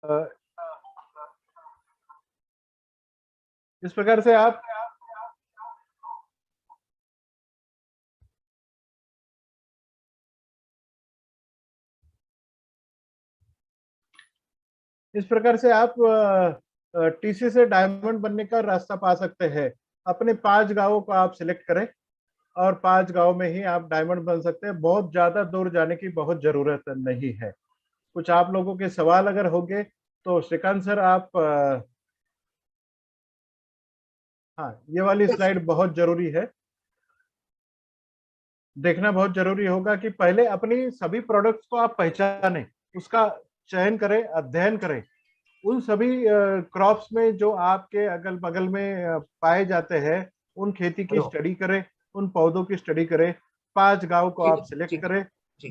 इस प्रकार से आप टीसी से डायमंड बनने का रास्ता पा सकते हैं। अपने 5 गांवों को आप सिलेक्ट करें और 5 गांव में ही आप डायमंड बन सकते हैं। बहुत ज्यादा दूर जाने की बहुत जरूरत नहीं है। कुछ आप लोगों के सवाल अगर होंगे तो श्रीकांत सर आप हाँ, ये वाली स्लाइड बहुत जरूरी है, देखना बहुत जरूरी होगा कि पहले अपनी सभी प्रोडक्ट्स को आप पहचानें, उसका चयन करें, अध्ययन करें। उन सभी क्रॉप्स में जो आपके अगल बगल में पाए जाते हैं, उन खेती की स्टडी करें, उन पौधों की स्टडी करें। 5 गांव को आप सिलेक्ट करें,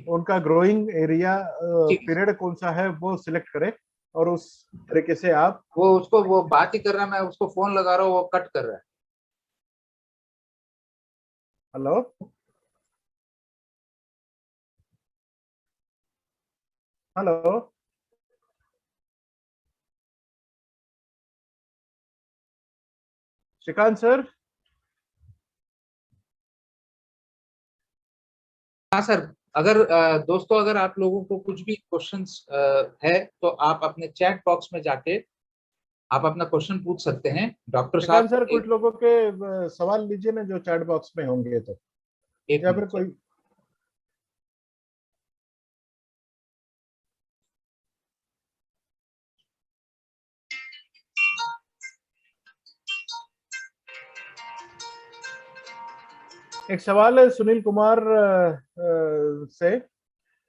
उनका ग्रोइंग एरिया पीरियड कौन सा है वो सिलेक्ट करें और उस तरीके से आप वो बात ही कर रहा है, मैं उसको फोन लगा रहा हूँ, वो कट कर रहा है। Hello, hello, Shrikant sir. हाँ सर, अगर दोस्तों अगर आप लोगों को कुछ भी क्वेश्चंस है तो आप अपने चैट बॉक्स में जाके आप अपना क्वेश्चन पूछ सकते हैं। डॉक्टर साहब सर, कुछ लोगों के सवाल लीजिए ना जो चैट बॉक्स में होंगे तो, या फिर कोई एक सवाल है सुनील कुमार से,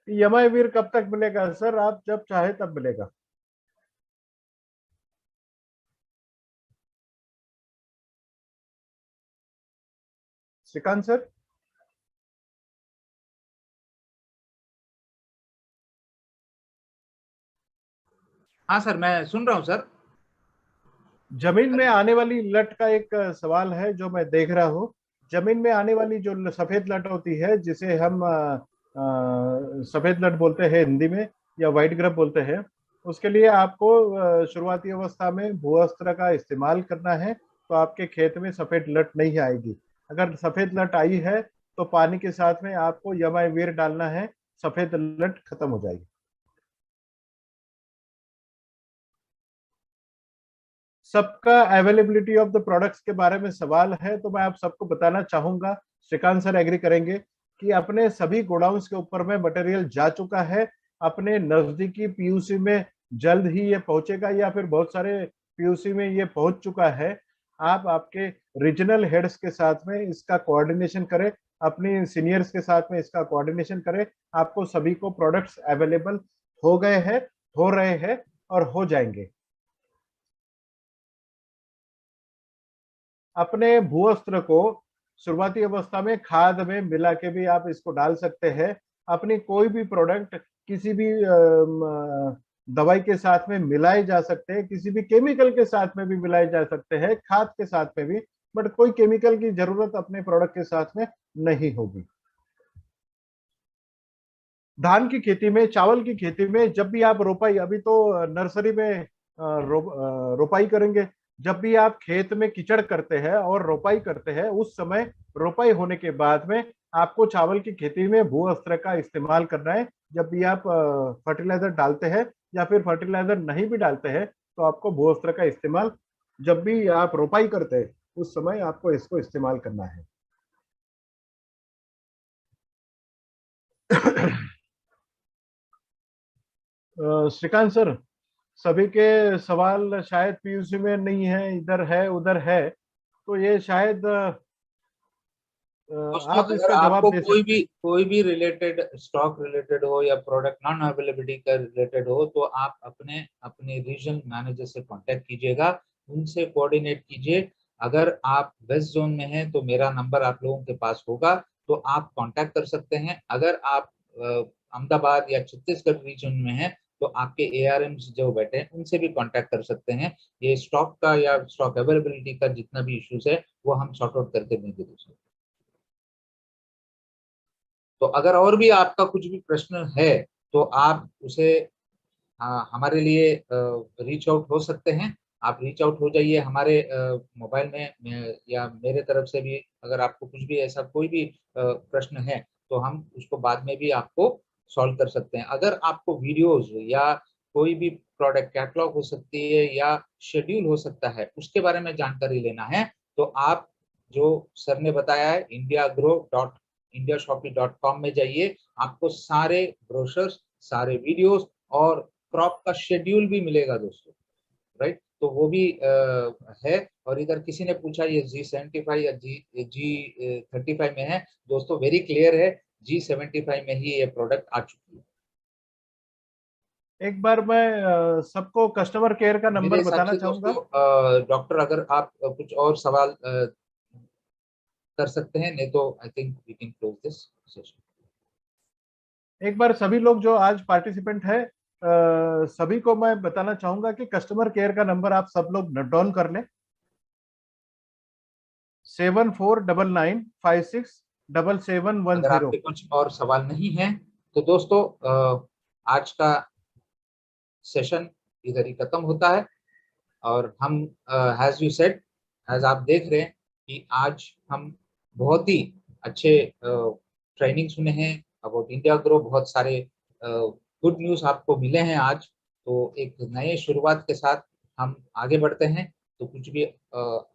यमाई वीर कब तक मिलेगा? सर आप जब चाहे तब मिलेगा। श्रीकांत सर, हाँ सर, मैं सुन रहा हूँ सर। जमीन में आने वाली लट का एक सवाल है जो मैं देख रहा हूँ। जमीन में आने वाली जो सफेद लट होती है, जिसे हम सफेद लट बोलते हैं हिंदी में, या व्हाइट ग्रब बोलते हैं, उसके लिए आपको शुरुआती अवस्था में भूअस्त्र का इस्तेमाल करना है, तो आपके खेत में सफेद लट नहीं आएगी। अगर सफेद लट आई है तो पानी के साथ में आपको यमावीर डालना है, सफेद लट खत्म हो जाएगी। सबका अवेलेबिलिटी ऑफ द प्रोडक्ट्स के बारे में सवाल है, तो मैं आप सबको बताना चाहूंगा, श्रीकांत सर एग्री करेंगे कि अपने सभी गोडाउन्स के ऊपर में मटेरियल जा चुका है। अपने नजदीकी पीयूसी में जल्द ही ये पहुंचेगा, या फिर बहुत सारे पीयूसी में ये पहुंच चुका है। आप आपके रीजनल हेड्स के साथ में इसका कोऑर्डिनेशन करें, अपनी सीनियर्स के साथ में इसका कोऑर्डिनेशन करें। आपको सभी को प्रोडक्ट्स अवेलेबल हो गए हैं, हो रहे हैं और हो जाएंगे। अपने भूअस्त्र को शुरुआती अवस्था में खाद में मिला के भी आप इसको डाल सकते हैं। अपनी कोई भी प्रोडक्ट किसी भी दवाई के साथ में मिलाए जा सकते हैं, किसी भी केमिकल के साथ में भी मिलाए जा सकते हैं, खाद के साथ में भी, बट कोई केमिकल की जरूरत अपने प्रोडक्ट के साथ में नहीं होगी। धान की खेती में, चावल की खेती में जब भी आप रोपाई, अभी तो नर्सरी में रोपाई करेंगे, जब भी आप खेत में कीचड़ करते हैं और रोपाई करते हैं, उस समय रोपाई होने के बाद में आपको चावल की खेती में भू अस्त्र का इस्तेमाल करना है। जब भी आप फर्टिलाइजर डालते हैं या फिर फर्टिलाइजर नहीं भी डालते हैं, तो आपको भू अस्त्र का इस्तेमाल जब भी आप रोपाई करते हैं उस समय आपको इसको इस्तेमाल करना है। श्रीकांत सर, सभी के सवाल शायद पीयूसी में नहीं है, इधर है उधर है, तो ये शायद आप अगर इसका आपको जवाब दे सकते हैं। कोई भी रिलेटेड स्टॉक रिलेटेड हो या प्रोडक्ट नॉन अवेलेबिलिटी का रिलेटेड हो, तो आप अपने अपने रीजन मैनेजर से कांटेक्ट कीजिएगा, उनसे कोऑर्डिनेट कीजिए। अगर आप वेस्ट जोन में हैं तो मेरा नंबर आप लोगों के पास होगा, तो आप कांटेक्ट कर सकते हैं। अगर आप अहमदाबाद या छत्तीसगढ़ रीजन में हैं तो आपके एआरएम जो बैठे हैं उनसे भी कांटेक्ट कर सकते हैं। ये स्टॉक का या स्टॉक अवेलेबिलिटी का जितना भी इश्यूज है वो हम सॉर्ट आउट करके देंगे दोस्तों। तो अगर और भी आपका कुछ भी प्रश्न है तो आप उसे हमारे लिए रीच आउट हो सकते हैं। आप रीच आउट हो जाइए हमारे मोबाइल में या मेरे तरफ से भी, अगर आपको कुछ भी ऐसा कोई भी प्रश्न है तो हम उसको बाद में भी आपको सॉल्व कर सकते हैं। अगर आपको वीडियोस या कोई भी प्रोडक्ट कैटलॉग हो सकती है या शेड्यूल हो सकता है, उसके बारे में जानकारी लेना है, तो आप जो सर ने बताया है indiagrow.indiashopee.com में जाइए। आपको सारे ब्रोशर्स, सारे वीडियोस और क्रॉप का शेड्यूल भी मिलेगा दोस्तों, राइट। तो वो भी है। और इधर किसी ने पूछा ये G75 या G35 में है। दोस्तों वेरी क्लियर है, G75 में ही ये प्रोडक्ट आ चुकी है। एक बार मैं सबको कस्टमर केयर का मेरे नंबर हिसाब बताना से चाहूंगा। दोस्तों डॉक्टर, अगर आप कुछ और सवाल कर सकते हैं, नहीं तो I think we can close this session. एक बार सभी लोग जो आज पार्टिसिपेंट है, सभी को मैं बताना चाहूंगा कि कस्टमर केयर का नंबर आप सब लोग नोट डाउन कर लें। 7499567710। अगर आपके कुछ और सवाल नहीं है तो दोस्तों आज का सेशन इधर ही खत्म होता है। और हम एज यू सेड, एज आप देख रहे हैं कि आज हम बहुत ही अच्छे ट्रेनिंग सुने हैं अबाउट इंडिया ग्रो। बहुत सारे गुड न्यूज़ आपको मिले हैं आज। तो एक नए शुरुआत के साथ हम आगे बढ़ते हैं। तो कुछ भी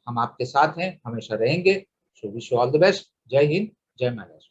हम आपके साथ हैं, हमेशा रहेंगे। So wish you all the best. जय हिंद, जय महाराष्ट्र।